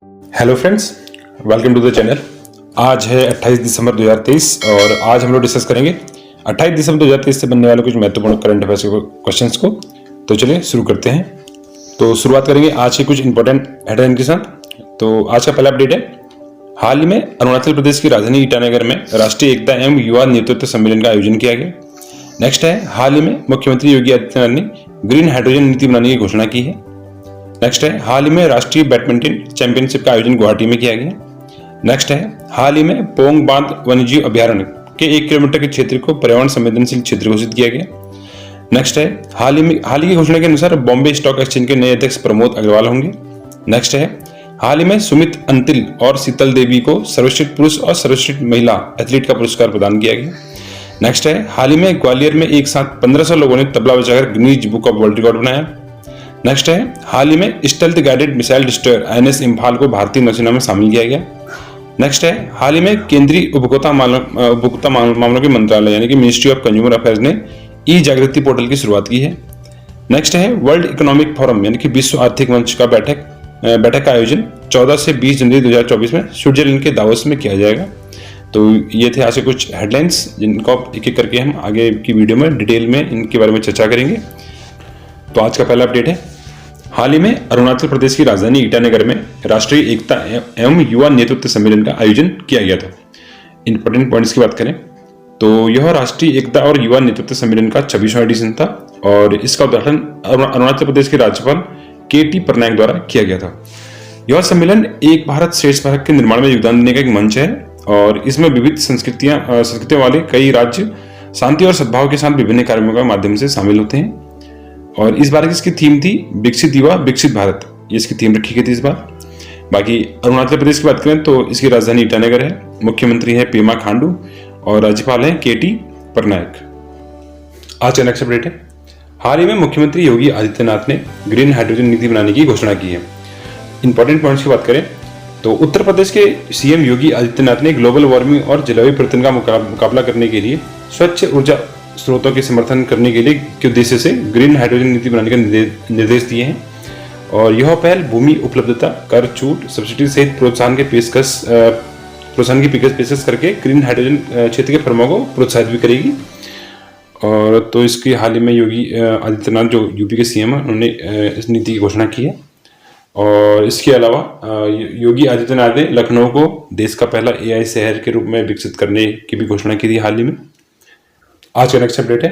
Hello friends, welcome to the channel. आज है 28 दिसंबर 2023 और आज हम लोग डिस्कस करेंगे 28 दिसंबर 2023 से बनने वाले कुछ महत्वपूर्ण करंट अफेयर्स के क्वेश्चंस को। तो चलिए शुरू करते हैं। तो शुरुआत करेंगे आज के कुछ इंपॉर्टेंट हेडलाइन के साथ। तो आज का पहला अपडेट है, हाल ही में अरुणाचल प्रदेश की राजधानी ईटानगर में राष्ट्रीय एकता एवं युवा नेतृत्व सम्मेलन का आयोजन किया गया। नेक्स्ट है, हाल ही में मुख्यमंत्री योगी आदित्यनाथ ने ग्रीन हाइड्रोजन नीति बनाने की घोषणा की है। नेक्स्ट है, हाल ही में राष्ट्रीय बैडमिंटन चैंपियनशिप का आयोजन गुवाहाटी में किया गया। नेक्स्ट है, हाल ही में पोंग बांध वन्यजीव अभ्यारण्य के 1 किलोमीटर के क्षेत्र को पर्यावरण संवेदनशील क्षेत्र घोषित किया गया। नेक्स्ट है, हाल ही की घोषणा के अनुसार बॉम्बे स्टॉक एक्सचेंज के नए अध्यक्ष प्रमोद अग्रवाल होंगे। नेक्स्ट है, हाल ही में सुमित अंतिल और शीतल देवी को सर्वश्रेष्ठ पुरुष और सर्वश्रेष्ठ महिला एथलीट का पुरस्कार प्रदान किया गया। नेक्स्ट है, हाल ही में ग्वालियर में एक साथ 1500 लोगों ने तबला बजाकर Guinness book of world record बनाया। नेक्स्ट है, हाल ही में stealth guided missile destroyer INS Imphal को भारतीय नौसेना में शामिल किया गया। नेक्स्ट है, हाल ही में केंद्रीय उपभोक्ता मामलों के मंत्रालय यानी कि मिनिस्ट्री ऑफ कंज्यूमर अफेयर्स ने ई जागृति पोर्टल की शुरुआत की है। नेक्स्ट है, वर्ल्ड इकोनॉमिक फोरम यानी कि विश्व आर्थिक मंच का बैठक का आयोजन 14 से 20 जनवरी 2024 में स्विट्जरलैंड के दावोस में किया जाएगा। तो ये थे आज के कुछ हेडलाइंस जिनको एक एक करके हम आगे की वीडियो में डिटेल में इनके बारे में चर्चा करेंगे। तो आज का पहला अपडेट है, हाल ही में अरुणाचल प्रदेश की राजधानी ईटानगर में राष्ट्रीय एकता एवं युवा नेतृत्व सम्मेलन का आयोजन किया गया था। इंपॉर्टेंट पॉइंट्स की बात करें तो यह राष्ट्रीय एकता और युवा नेतृत्व सम्मेलन का 26वां एडिशन था और इसका उद्घाटन अरुणाचल प्रदेश के राज्यपाल KT पटनायक द्वारा किया गया था। यह सम्मेलन एक भारत श्रेष्ठ भारत के निर्माण में योगदान देने का एक मंच है और इसमें विविध संस्कृतियों वाले कई राज्य शांति और सद्भाव के साथ विभिन्न कार्यक्रमों के माध्यम से शामिल होते हैं। और इस बार इसकी थीम थी विकसित युवा विकसित भारत, ये इसकी थीम रखी गई थी इस बार। बाकी अरुणाचल प्रदेश की बात करें तो इसकी राजधानी ईटानगर है, मुख्यमंत्री है पेमा खांडू और राज्यपाल है KT पटनायक। आज का नेक्स्ट अपडेट है, हाल ही में मुख्यमंत्री योगी आदित्यनाथ ने ग्रीन हाइड्रोजन नीति बनाने की घोषणा की है। इंपॉर्टेंट पॉइंट्स की बात करें तो उत्तर प्रदेश के CM योगी आदित्यनाथ ने ग्लोबल वार्मिंग और जलवायु परिवर्तन का मुकाबला करने के लिए स्वच्छ ऊर्जा स्रोतों के समर्थन करने के उद्देश्य से ग्रीन हाइड्रोजन नीति बनाने के निर्देश दिए हैं और यह पहल भूमि उपलब्धता, कर छूट, सब्सिडी सहित प्रोत्साहन की पेशकश करके ग्रीन हाइड्रोजन क्षेत्र के फर्मों को प्रोत्साहित भी करेगी। और तो इसकी हाल ही में योगी आदित्यनाथ जो यूपी के CM हैं उन्होंने इस नीति की घोषणा की है। और इसके अलावा योगी आदित्यनाथ ने लखनऊ को देश का पहला AI शहर के रूप में विकसित करने की भी घोषणा की थी हाल ही में। आज का नेक्स्ट अपडेट है,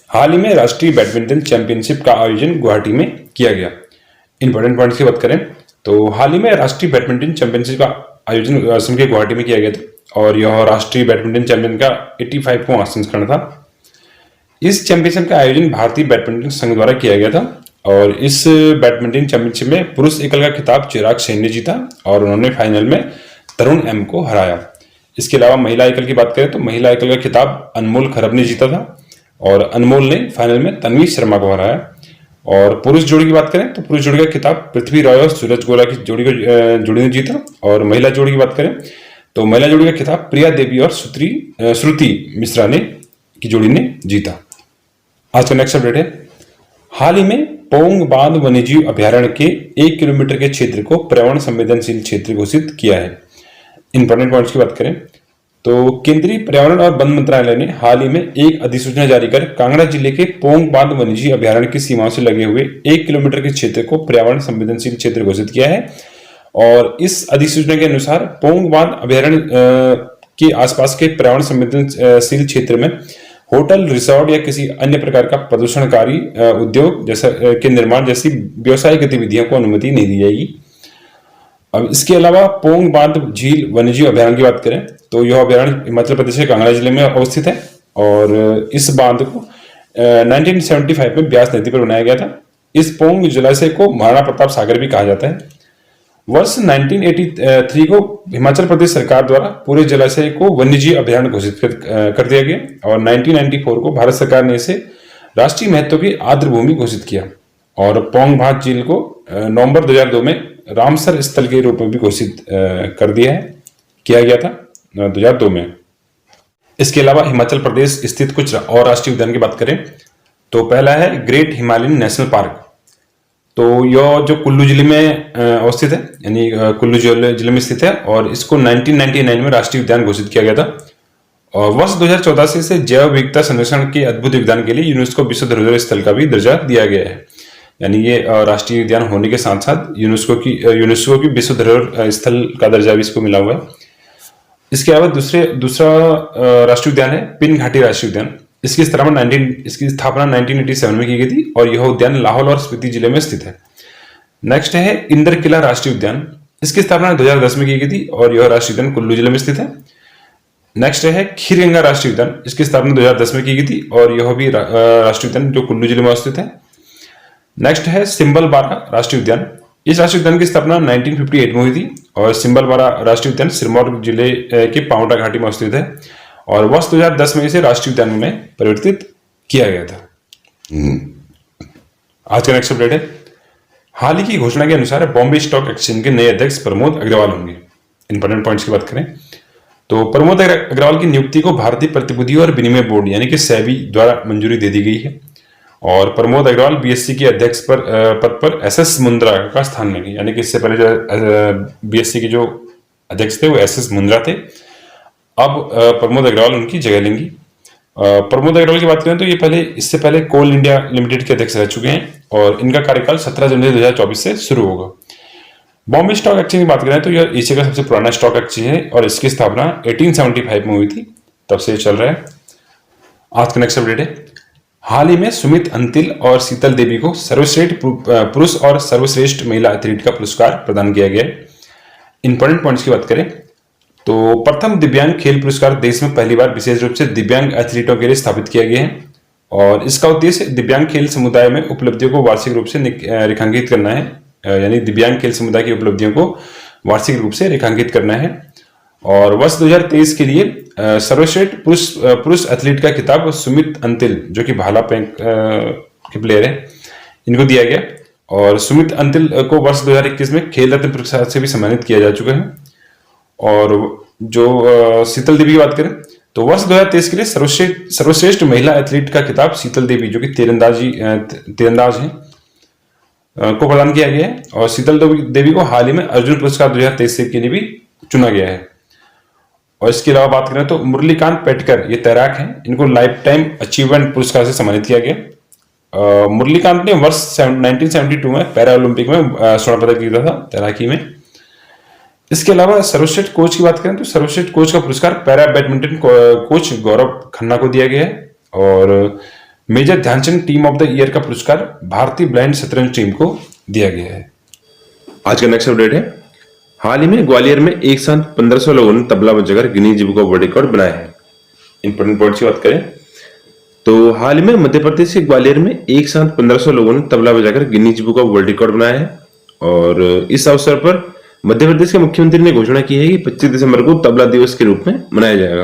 हाल ही में राष्ट्रीय बैडमिंटन चैंपियनशिप का आयोजन गुवाहाटी में किया गया। इंपॉर्टेंट पॉइंट्स की बात करें तो हाल ही में राष्ट्रीय बैडमिंटन चैंपियनशिप का आयोजन असम के गुवाहाटी में किया गया था और यह राष्ट्रीय बैडमिंटन चैंपियन का 85वां संस्करण था। इस चैंपियनशिप का आयोजन भारतीय बैडमिंटन संघ द्वारा किया गया था और इस बैडमिंटन चैंपियनशिप में पुरुष एकल का खिताब चिराग सेन ने जीता और उन्होंने फाइनल में तरुण M को हराया। इसके अलावा महिला एकल की बात करें तो महिला एकल का खिताब अनमोल खरब ने जीता था और अनमोल ने फाइनल में तन्वी शर्मा को हराया। और पुरुष जोड़ी की बात करें तो पुरुष जोड़ी का खिताब पृथ्वी रॉय और सूरज गोला की जोड़ी ने जीता और महिला जोड़ी की बात करें तो महिला जोड़ी का खिताब प्रिया देवी और श्रुति मिश्रा की जोड़ी ने जीता। आज का नेक्स्ट अपडेट है, हाल ही में पोंग बांध वन्यजीव अभ्यारण्य के 1 किलोमीटर के क्षेत्र को पर्यावरण संवेदनशील क्षेत्र घोषित किया है। इंपॉर्टेंट पॉइंट्स की बात करें तो केंद्रीय पर्यावरण और वन मंत्रालय ने हाल ही में एक अधिसूचना जारी कर कांगड़ा जिले के पोंग बांध वन्यजीव अभ्यारण्य की सीमाओं से लगे हुए 1 किलोमीटर के क्षेत्र को पर्यावरण संवेदनशील क्षेत्र घोषित किया है। और इस अधिसूचना के अनुसार पोंग बांध अभ्यारण्य के आसपास के पर्यावरण संवेदनशील क्षेत्र में होटल, रिसोर्ट या किसी अन्य प्रकार का प्रदूषणकारी उद्योग जैसा के निर्माण जैसी व्यवसायिक गतिविधियों को अनुमति नहीं दी जाएगी। अब इसके अलावा पोंग बांध झील वन्यजीव अभ्यारण्य की बात करें तो यह अभ्यारण्य हिमाचल प्रदेश के कांगड़ा जिले में अवस्थित है और इस बांध को 1975 में ब्यास नदी पर बनाया गया था। इस पोंग जलाशय को महाराणा प्रताप सागर भी कहा जाता है। वर्ष 1983 को हिमाचल प्रदेश सरकार द्वारा पूरे जलाशय को वन्यजीव अभ्यारण्य घोषित कर दिया गया और 1994 को भारत सरकार ने इसे राष्ट्रीय महत्व की आर्द्र भूमि घोषित किया और पोंग बांध झील को नवंबर 2002 में रामसर स्थल के रूप में भी घोषित किया गया था 2002 में। इसके अलावा हिमाचल प्रदेश स्थित कुछ और राष्ट्रीय उद्यान की बात करें तो पहला है ग्रेट हिमालयन नेशनल पार्क। तो यह जो कुल्लू जिले में अवस्थित है, यानी कुल्लू जिले में स्थित है, और इसको 1999 में राष्ट्रीय उद्यान घोषित किया गया था। और वर्ष 2014 से इसे जैव विविधता संरक्षण के अद्भुत योगदान के लिए यूनेस्को विश्व धरोहर स्थल का भी दर्जा दिया गया है। यानी ये राष्ट्रीय उद्यान होने के साथ साथ यूनेस्को की विश्व धरोहर स्थल का दर्जा भी इसको मिला हुआ है। इसके अलावा दूसरा राष्ट्रीय उद्यान है पिन घाटी राष्ट्रीय उद्यान। इसकी स्थापना 1987 में की गई थी और यह उद्यान लाहौल और स्पीति जिले में स्थित है। नेक्स्ट है इंदर किला राष्ट्रीय उद्यान। इसकी स्थापना 2010 में की गई थी और यह राष्ट्रीय उद्यान कुल्लू जिले में स्थित है। नेक्स्ट है खीरगंगा राष्ट्रीय उद्यान। इसकी स्थापना 2010 में की गई थी और यह भी राष्ट्रीय उद्यान जो कुल्लू जिले में स्थित है। नेक्स्ट है सिंबलबारा राष्ट्रीय उद्यान। इस राष्ट्रीय उद्यान की स्थापना 1958 में हुई थी और सिंबलबारा राष्ट्रीय उद्यान सिरमौर जिले के पावंटा घाटी में स्थित है और वर्ष 2010 में इसे राष्ट्रीय उद्यान में परिवर्तित किया गया था। आज का नेक्स्ट अपडेट है, हाल ही की घोषणा के अनुसार बॉम्बे स्टॉक एक्सचेंज के नए अध्यक्ष प्रमोद अग्रवाल होंगे। इंपॉर्टेंट पॉइंट्स की बात करें तो प्रमोद अग्रवाल की नियुक्ति को भारतीय प्रतिभूति और विनिमय बोर्ड यानी कि सेबी द्वारा मंजूरी दे दी गई है और प्रमोद अग्रवाल बीएससी के अध्यक्ष पद पर एसएस मुंद्रा का स्थान लेंगे। यानी कि इससे पहले जो बीएससी के जो अध्यक्ष थे वो एसएस मुंद्रा थे, अब प्रमोद अग्रवाल उनकी जगह लेंगी। प्रमोद अग्रवाल की बात करें तो ये इससे पहले कोल इंडिया लिमिटेड के अध्यक्ष रह चुके हैं और इनका कार्यकाल 17 जनवरी 2024 से शुरू होगा। बॉम्बे स्टॉक एक्सचेंज की बात करें तो यह एशिया का सबसे पुराना स्टॉक एक्सचेंज है और इसकी स्थापना 1875 में हुई थी, तब से चल रहा है। आज का नेक्स्ट अपडेट है, हाल ही में सुमित अंतिल और शीतल देवी को सर्वश्रेष्ठ पुरुष और सर्वश्रेष्ठ महिला एथलीट का पुरस्कार प्रदान किया गया है। इंपॉर्टेंट पॉइंट्स की बात करें तो प्रथम दिव्यांग खेल पुरस्कार देश में पहली बार विशेष रूप से दिव्यांग एथलीटों के लिए स्थापित किया गया है और इसका उद्देश्य दिव्यांग खेल समुदाय में उपलब्धियों को वार्षिक रूप से रेखांकित करना है। यानी दिव्यांग खेल समुदाय की उपलब्धियों को वार्षिक रूप से रेखांकित करना है और वर्ष 2023 के लिए सर्वश्रेष्ठ पुरुष एथलीट का खिताब सुमित अंतिल जो कि भाला फेंक के प्लेयर है इनको दिया गया और सुमित अंतिल को वर्ष 2021 में खेल रत्न पुरस्कार से भी सम्मानित किया जा चुका है। और जो शीतल देवी की बात करें तो वर्ष 2023 के लिए सर्वश्रेष्ठ महिला एथलीट का खिताब शीतल देवी जो कि तीरंदाज हैं को प्रदान किया गया है और शीतल देवी को हाल ही में अर्जुन पुरस्कार 2023 के लिए भी चुना गया है। और इसके अलावा बात करें तो मुरलीकांत पेटकर ये तैराक हैं, इनको लाइफ टाइम अचीवमेंट पुरस्कार से सम्मानित किया गया। मुरलीकांत ने वर्ष 1972 में पैरा ओलंपिक में स्वर्ण पदक जीता था तैराकी में। इसके अलावा सर्वश्रेष्ठ कोच की बात करें तो सर्वश्रेष्ठ कोच का पुरस्कार para badminton coach Gaurav Khanna को दिया गया है और major Dhyanchand team of the year का पुरस्कार भारतीय ब्लाइंड शतरंज टीम को दिया गया है। आज का नेक्स्ट अपडेट है, हाल ही में ग्वालियर में एक साथ 1500 लोगों ने तबला बजाकर Guinness book of world record बनाया है। इंपॉर्टेंट पॉइंट्स की बात करें तो हाल ही में मध्य प्रदेश के ग्वालियर में एक साथ 1500 लोगों ने तबला बजाकर Guinness book of world record बनाया है और इस अवसर पर मध्य प्रदेश के मुख्यमंत्री ने घोषणा की है कि 25 दिसंबर को तबला दिवस के रूप में मनाया जाएगा।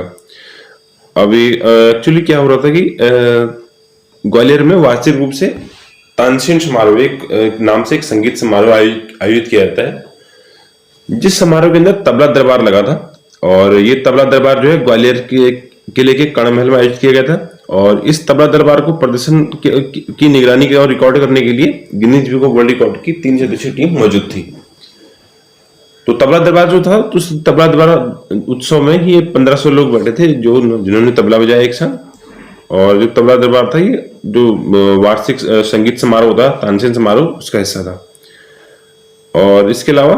अभी एक्चुअली क्या हो रहा था कि ग्वालियर में वार्षिक रूप से तानसेन समारोह एक नाम से एक संगीत समारोह आयोजित किया जाता है, जिस समारोह के अंदर तबला दरबार लगा था और ये तबला दरबार जो है ग्वालियर के किले के कर्ण महल में आयोजित किया गया था और इस तबला दरबार को प्रदर्शन की निगरानी और रिकॉर्ड करने के लिए Guinness book of world record की 3 सदस्यीय टीम मौजूद थी। तो तबला दरबार जो था तो तबला दरबार उत्सव में ये 1500 लोग बैठे थे जिन्होंने तबला बजाया एक साथ और जो तबला दरबार था ये जो वार्षिक संगीत समारोह था तानसेन समारोह उसका हिस्सा था। और इसके अलावा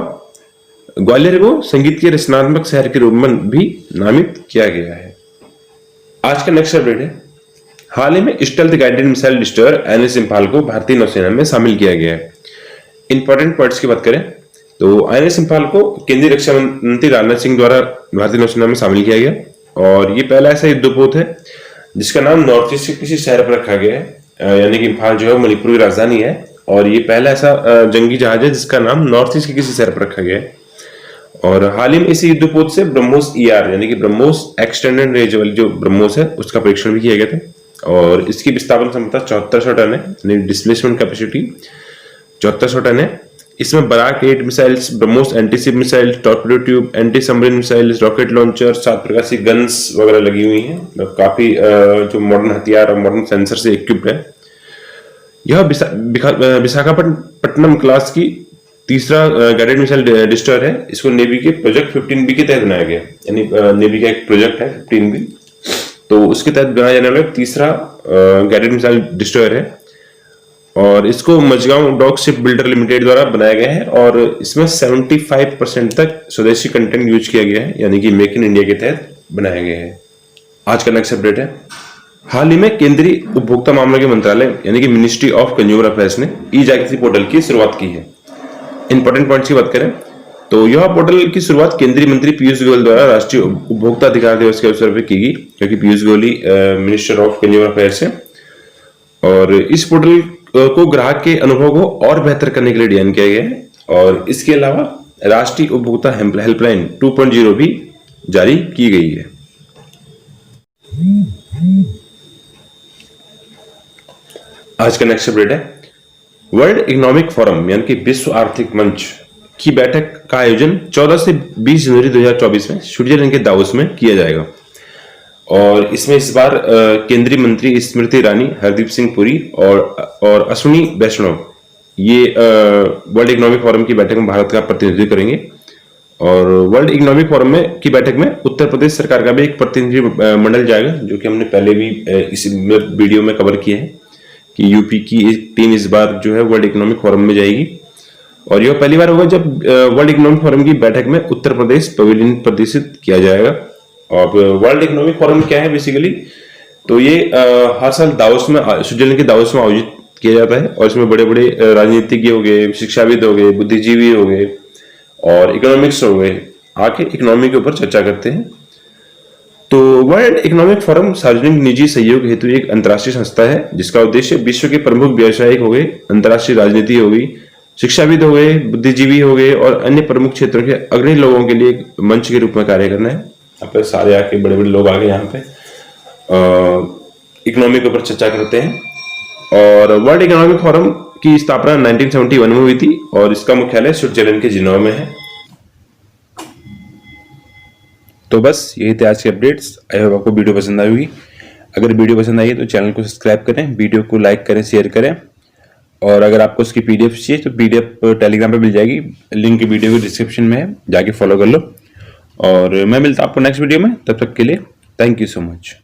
ग्वालियर को संगीत के रचनात्मक शहर के रूप में भी नामित किया गया है। आज का नेक्स्ट अपडेट है, हाल ही में stealth guided missile destroyer NS Imphal को भारतीय नौसेना में शामिल किया गया है। इंपॉर्टेंट पॉइंट्स की बात करें तो आईएनएस इंफाल को केंद्रीय रक्षा मंत्री राजनाथ सिंह द्वारा भारतीय नौसेना में शामिल किया गया और ये पहला ऐसा युद्धपोत है जिसका नाम नॉर्थ ईस्ट के किसी शहर पर रखा गया है। यानी कि इंफाल जो है मणिपुर की राजधानी है और ये पहला ऐसा जंगी जहाज है जिसका नाम नॉर्थ ईस्ट के किसी शहर पर रखा गया है। और हाल ही में इसी युद्धपोत से ब्रह्मोस ER यानी कि ब्रह्मोस एक्सटेंडेड रेंज वाली जो ब्रह्मोस है उसका परीक्षण भी किया गया था और इसकी विस्थापन क्षमता 7400 टन है, यानी डिस्प्लेसमेंट कैपेसिटी 7400 टन है। इसमें Barak 8 missiles, BrahMos antiship missile, torpedo tube, anti submarine missiles, rocket launcher, 7 प्रकार की गन्स वगैरह लगी हुई हैं। काफी जो मॉडर्न हथियार और मॉडर्न सेंसर से इक्विप्ड है। यह विशाखापट्टनम विशाखापट्टनम क्लास की तीसरा गाइडेड मिसाइल डिस्ट्रॉयर है। इसको नेवी के प्रोजेक्ट 15B के तहत बनाया गया, यानी नेवी का एक प्रोजेक्ट है 15B, तो उसके तहत बनाया जाने वाला तीसरा गाइडेड मिसाइल डिस्ट्रॉयर है। और इसको Mazagon dock ship builder limited द्वारा बनाया गया है और इसमें 75% तक स्वदेशी कंटेंट यूज किया गया है, यानी कि मेक इन इंडिया के तहत बनाया गया है। आज का नेक्स्ट अपडेट है, हाल ही में केंद्रीय उपभोक्ता मामलों के मंत्रालय यानी कि मिनिस्ट्री ऑफ कंज्यूमर अफेयर्स ने ई जागृति पोर्टल की शुरुआत की है। इंपॉर्टेंट पॉइंट्स की बात करें तो यह पोर्टल की शुरुआत केंद्रीय मंत्री पीयूष गोयल द्वारा राष्ट्रीय उपभोक्ता अधिकार दिवस के अवसर पर की गई, क्योंकि पीयूष गोयल ही मिनिस्टर ऑफ कंज्यूमर अफेयर्स है। और इस पोर्टल को ग्राहक के अनुभव को और बेहतर करने के लिए डिजाइन किया गया है और इसके अलावा राष्ट्रीय उपभोक्ता हेल्पलाइन 2.0 भी जारी की गई है। आज का नेक्स्ट अपडेट है, वर्ल्ड इकोनॉमिक फोरम यानी कि विश्व आर्थिक मंच की बैठक का आयोजन 14 से 20 जनवरी 2024 में स्विट्जरलैंड के दावोस में किया जाएगा और इसमें इस बार केंद्रीय मंत्री स्मृति ईरानी, हरदीप सिंह पुरी और अश्विनी वैष्णव ये वर्ल्ड इकोनॉमिक फोरम की बैठक में भारत का प्रतिनिधित्व करेंगे। और वर्ल्ड इकोनॉमिक फोरम में की बैठक में उत्तर प्रदेश सरकार का भी एक प्रतिनिधि मंडल जाएगा, जो कि हमने पहले भी इस वीडियो में कवर किया है कि यूपी की एक टीम इस बार जो है वर्ल्ड इकोनॉमिक फोरम में जाएगी। और यह पहली बार होगा जब वर्ल्ड इकोनॉमिक फोरम की बैठक में उत्तर प्रदेश पवेलियन प्रदर्शित किया जाएगा। और वर्ल्ड इकोनॉमिक फोरम क्या है बेसिकली, तो ये हर साल दावोस में, स्विट्जरलैंड के दावोस में आयोजित किया जाता है और इसमें बड़े बड़े राजनीतिज्ञ हो गए, शिक्षाविद हो गए, बुद्धिजीवी हो गए और इकोनॉमिक्स हो गए, आके इकोनॉमी के ऊपर चर्चा करते हैं। तो वर्ल्ड इकोनॉमिक फोरम सार्वजनिक निजी सहयोग हेतु एक अंतर्राष्ट्रीय संस्था है जिसका उद्देश्य विश्व के प्रमुख व्यवसायिक हो गए, अंतर्राष्ट्रीय राजनीति हो गई, शिक्षाविद हो गए, बुद्धिजीवी हो गए और अन्य प्रमुख क्षेत्रों के अग्रणी लोगों के लिए एक मंच के रूप में कार्य करना है। यहाँ पे सारे आके बड़े बड़े लोग आके यहाँ पे इकोनॉमी के ऊपर चर्चा करते हैं। और वर्ल्ड इकोनॉमिक फोरम की स्थापना 1971 में हुई थी और इसका मुख्यालय स्विट्जरलैंड के जिनेवा में है। तो बस यही थे आज के अपडेट्स। आई होप आपको वीडियो पसंद आई होगी। अगर वीडियो पसंद आई है तो चैनल को सब्सक्राइब करें, वीडियो को लाइक करें, शेयर करें और अगर आपको उसकी पीडीएफ चाहिए तो पीडीएफ टेलीग्राम पे मिल जाएगी, लिंक वीडियो के डिस्क्रिप्शन में है, जाके फॉलो कर लो। और मैं मिलता हूं आपको नेक्स्ट वीडियो में, तब तक के लिए थैंक यू सो मच।